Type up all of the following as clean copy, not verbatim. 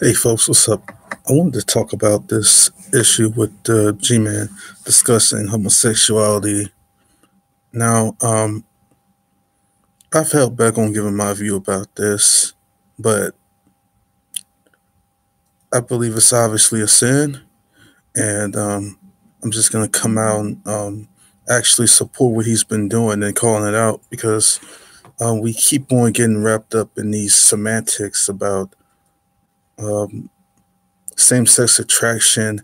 Hey folks, what's up? I wanted to talk about this issue with G-Man discussing homosexuality. Now, I've held back on giving my view about this, but I believe it's obviously a sin, and I'm just going to come out and actually support what he's been doing and calling it out because we keep on getting wrapped up in these semantics about um, same-sex attraction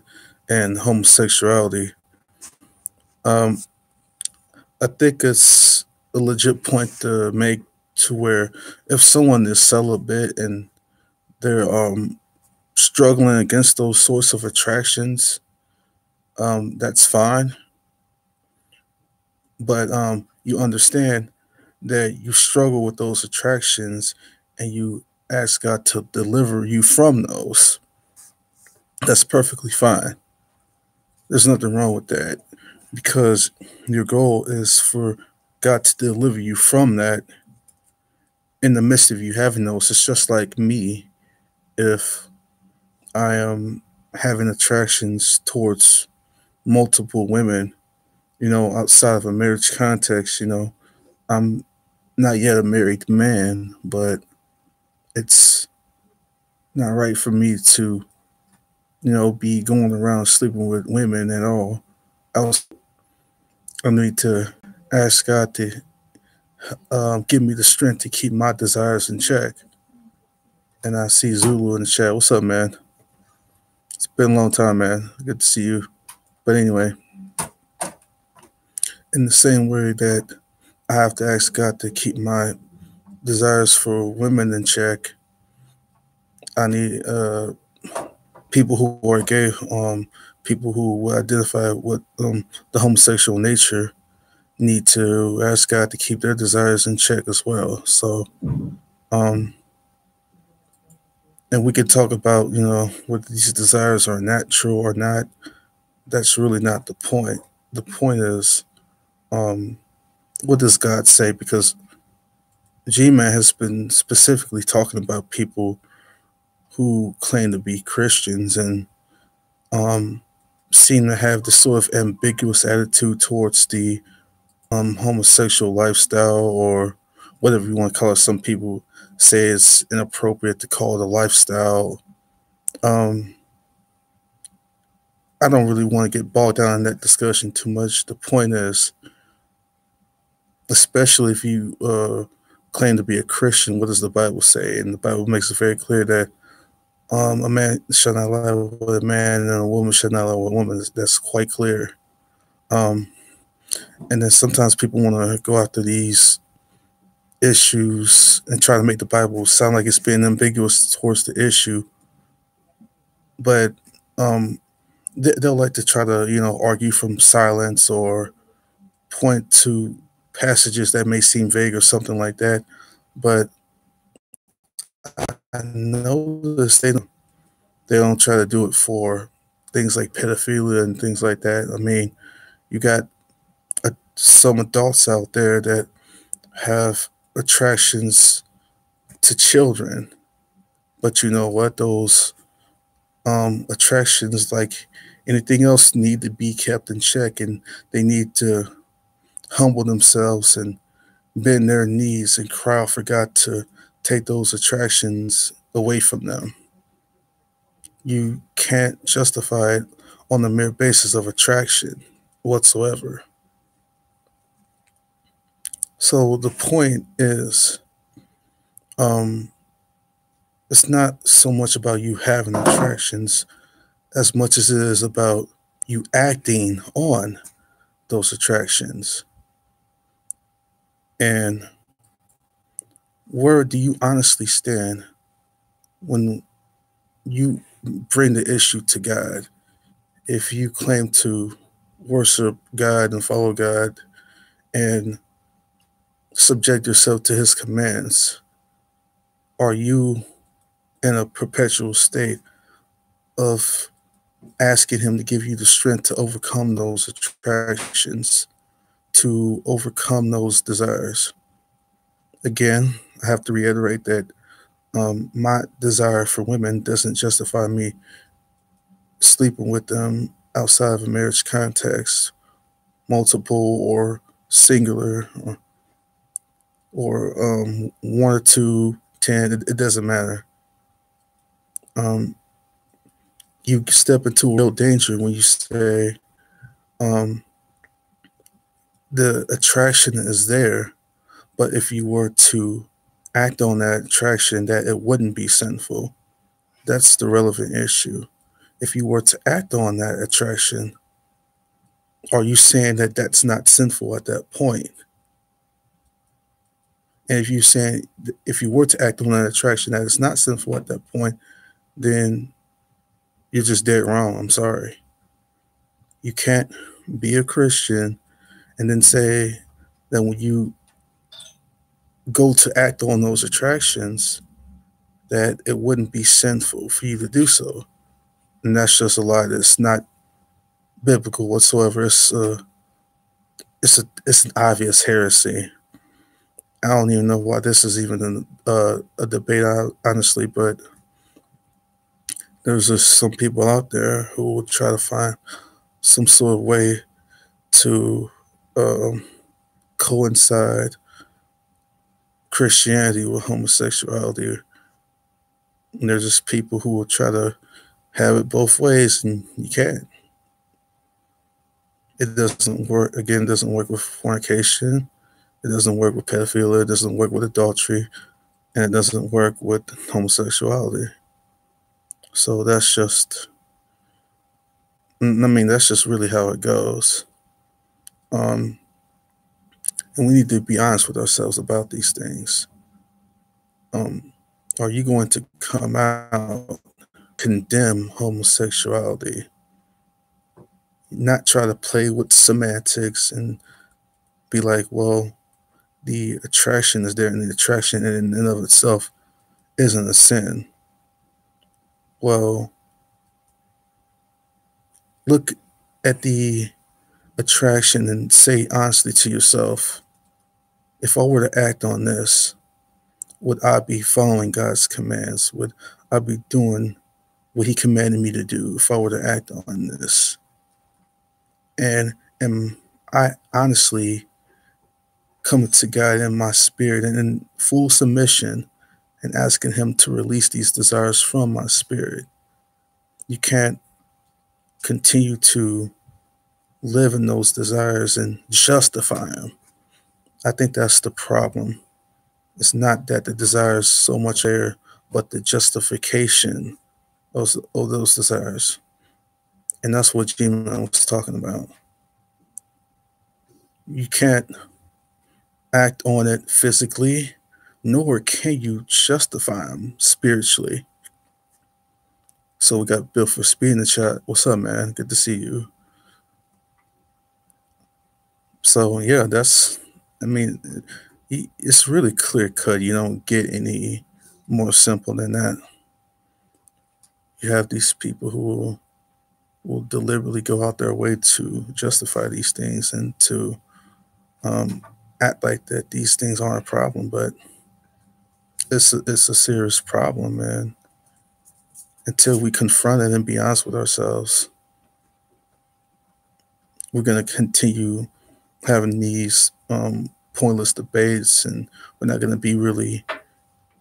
and homosexuality. Um, I think it's a legit point to make to where if someone is celibate and they're struggling against those sorts of attractions, that's fine. But you understand that you struggle with those attractions and you ask God to deliver you from those. That's perfectly fine. There's nothing wrong with that because your goal is for God to deliver you from that in the midst of you having those. It's just like me if I am having attractions towards multiple women, outside of a marriage context. I'm not yet a married man, but it's not right for me to, be going around sleeping with women at all. I need to ask God to give me the strength to keep my desires in check. And I see Zulu in the chat. What's up, man? It's been a long time, man. Good to see you. But anyway, in the same way that I have to ask God to keep my desires for women in check, I need people who are gay, people who identify with the homosexual nature, need to ask God to keep their desires in check as well. So, um, and we could talk about, whether these desires are natural or not. That's really not the point. The point is, um, what does God say? Because G-Man has been specifically talking about people who claim to be Christians and um, seem to have this sort of ambiguous attitude towards the homosexual lifestyle or whatever you want to call it. Some people say it's inappropriate to call it a lifestyle. Um, I don't really want to get bogged down in that discussion too much. The point is, especially if you claim to be a Christian, what does the Bible say? And the Bible makes it very clear that a man shall not lie with a man, and a woman shall not lie with a woman. That's quite clear. Um, and then sometimes people want to go after these issues and try to make the Bible sound like it's being ambiguous towards the issue, but um, they'll like to try to, argue from silence or point to passages that may seem vague or something like that. But I noticed they don't try to do it for things like pedophilia and things like that. I mean, you got some adults out there that have attractions to children, but you know what? Those attractions, like anything else, need to be kept in check, and they need to humble themselves and bend their knees and cry out for God to take those attractions away from them. You can't justify it on the mere basis of attraction whatsoever. So the point is, um, it's not so much about you having attractions as much as it is about you acting on those attractions. And where do you honestly stand when you bring the issue to God? If you claim to worship God and follow God and subject yourself to his commands, are you in a perpetual state of asking him to give you the strength to overcome those attractions, to overcome those desires? Again, I have to reiterate that My desire for women doesn't justify me sleeping with them outside of a marriage context, multiple or singular, or one or two, 10. It doesn't matter. Um, you step into real danger when you say um, the attraction is there, but if you were to act on that attraction, that it wouldn't be sinful. That's the relevant issue. If you were to act on that attraction, are you saying that that's not sinful at that point? And if you saying if you were to act on that attraction that it's not sinful at that point, then you're just dead wrong. I'm sorry. You can't be a Christian and then say that when you go to act on those attractions, that it wouldn't be sinful for you to do so. And that's just a lie that's not biblical whatsoever. It's an obvious heresy. I don't even know why this is even a debate, honestly, but there's just some people out there who will try to find some sort of way to um, coincide Christianity with homosexuality. And there's just people who will try to have it both ways, and you can't. It doesn't work. Again, it doesn't work with fornication. It doesn't work with pedophilia. It doesn't work with adultery, and it doesn't work with homosexuality. So that's just, I mean, that's just really how it goes. Um, and we need to be honest with ourselves about these things. Um, are you going to come out, condemn homosexuality, not try to play with semantics and be like, well, the attraction is there, and the attraction in and of itself isn't a sin? Well, look at the attraction and say honestly to yourself, if I were to act on this, would I be following God's commands? Would I be doing what He commanded me to do if I were to act on this? And am I honestly coming to God in my spirit and in full submission and asking Him to release these desires from my spirit? You can't continue to live in those desires and justify them. I think that's the problem. It's not that the desire is so much there, but the justification of those desires. And that's what Gina was talking about. You can't act on it physically, nor can you justify them spiritually. So we got Bill for Speed in the chat. What's up, man? Good to see you. So yeah, I mean, it's really clear cut. You don't get any more simple than that. You have these people who will deliberately go out their way to justify these things and to um, act like that these things aren't a problem, but it's a serious problem, man. Until we confront it and be honest with ourselves, we're going to continue having these pointless debates, and we're not going to be really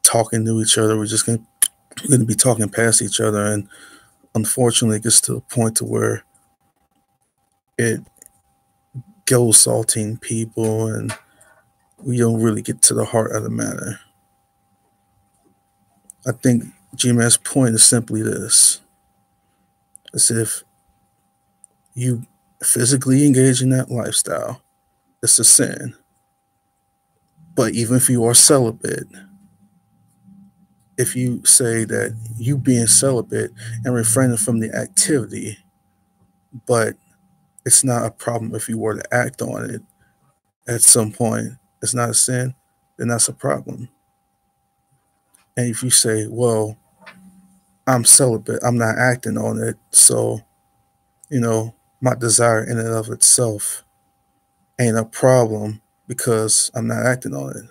talking to each other. We're going to be talking past each other, and unfortunately, it gets to a point to where it goes salting people, and we don't really get to the heart of the matter. I think G-Man's point is simply this: as if you physically engage in that lifestyle, it's a sin. But even if you are celibate, if you say that you being celibate and refraining from the activity, but it's not a problem if you were to act on it at some point, it's not a sin, then that's a problem. And if you say, well, I'm celibate, I'm not acting on it, so, my desire in and of itself ain't a problem because I'm not acting on it.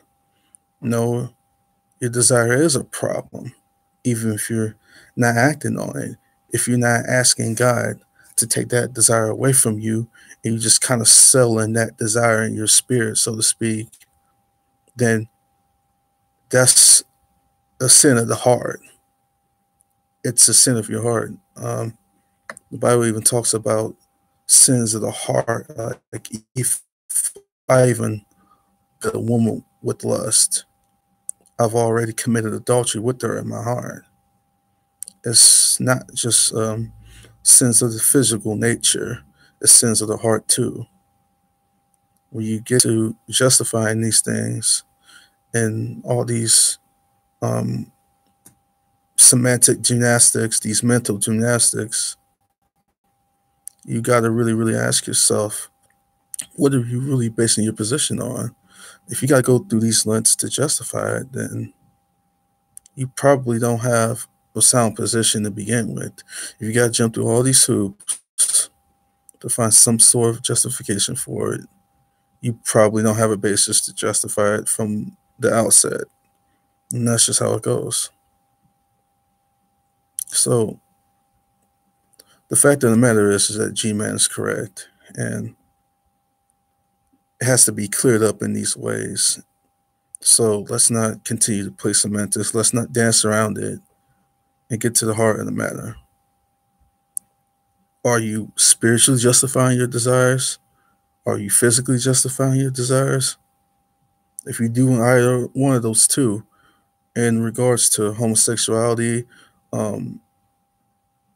No, Your desire is a problem, even if you're not acting on it. If you're not asking God to take that desire away from you, and you just kind of selling that desire in your spirit, so to speak, then that's a sin of the heart. It's a sin of your heart. The Bible even talks about sins of the heart. Like if I even get a woman with lust, I've already committed adultery with her in my heart. It's not just sins of the physical nature, it's sins of the heart too. When you get to justifying these things and all these um, semantic gymnastics, these mental gymnastics, you got to really, really ask yourself, what are you really basing your position on? If you got to go through these lengths to justify it, then you probably don't have a sound position to begin with. If you got to jump through all these hoops to find some sort of justification for it, you probably don't have a basis to justify it from the outset. And that's just how it goes. So the fact of the matter is that G Man is correct. And it has to be cleared up in these ways. So let's not continue to play semantics. Let's not dance around it and get to the heart of the matter. Are you spiritually justifying your desires? Are you physically justifying your desires? If you're doing either one of those two, in regards to homosexuality, um,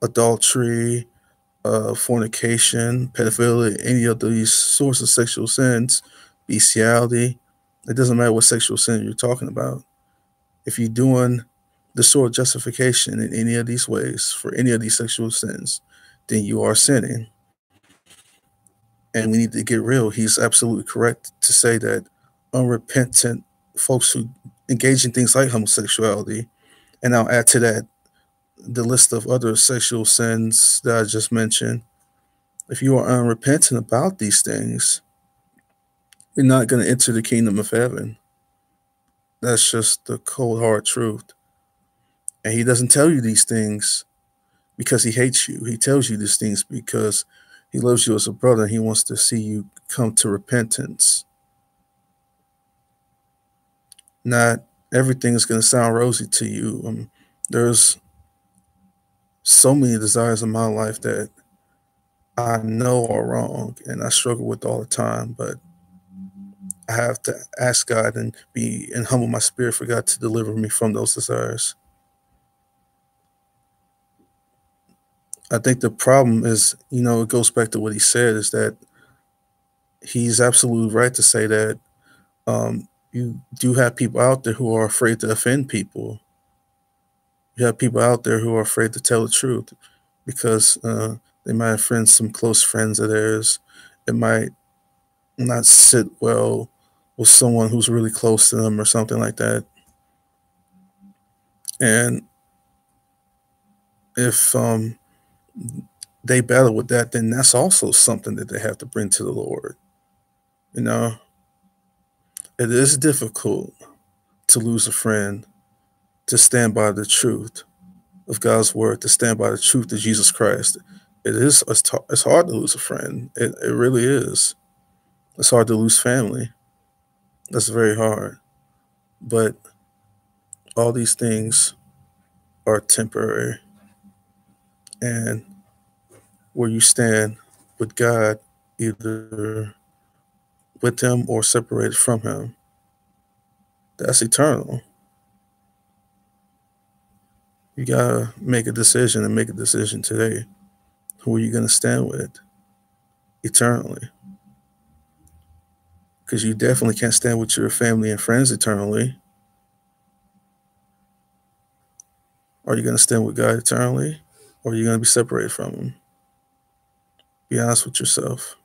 adultery, fornication, pedophilia, any of these sorts of sexual sins, bestiality, it doesn't matter what sexual sin you're talking about. If you're doing the sort of justification in any of these ways for any of these sexual sins, then you are sinning. And we need to get real. He's absolutely correct to say that unrepentant folks who engage in things like homosexuality, and I'll add to that the list of other sexual sins that I just mentioned. If you are unrepentant about these things, you're not going to enter the kingdom of heaven. That's just the cold hard truth. And he doesn't tell you these things because he hates you. He tells you these things because he loves you as a brother. He wants to see you come to repentance. Not everything is going to sound rosy to you. There's so many desires in my life that I know are wrong and I struggle with all the time, but I have to ask God and be and humble my spirit for God to deliver me from those desires. I think the problem is, it goes back to what he said, is that he's absolutely right to say that you do have people out there who are afraid to offend people. You have people out there who are afraid to tell the truth because they might offend some close friends of theirs. It might not sit well with someone who's really close to them or something like that. And if they battle with that, then that's also something that they have to bring to the Lord. You know, it is difficult to lose a friend, to stand by the truth of God's word, to stand by the truth of Jesus Christ. It's hard to lose a friend. It really is. It's hard to lose family. That's very hard. But all these things are temporary. And where you stand with God, either with him or separated from him, that's eternal. You gotta make a decision and make a decision today. Who are you gonna stand with eternally? Because you definitely can't stand with your family and friends eternally. Are you gonna stand with God eternally? Or are you gonna be separated from him? Be honest with yourself.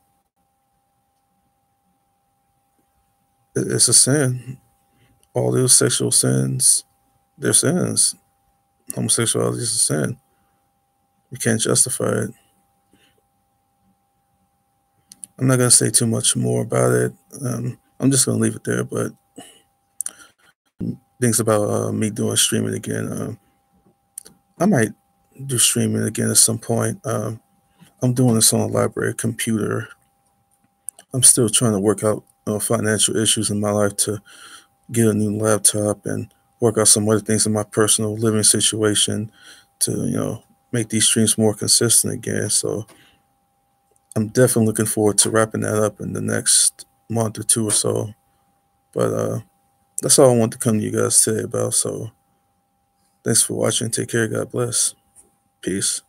It's a sin. All those sexual sins, they're sins. Homosexuality is a sin. You can't justify it. I'm not going to say too much more about it. I'm just going to leave it there. But things about me doing streaming again. I might do streaming again at some point. I'm doing this on a library computer. I'm still trying to work out financial issues in my life to get a new laptop and work out some other things in my personal living situation to make these streams more consistent again. So I'm definitely looking forward to wrapping that up in the next month or two or so. But that's all I want to come to you guys today about. So thanks for watching. Take care. God bless. Peace.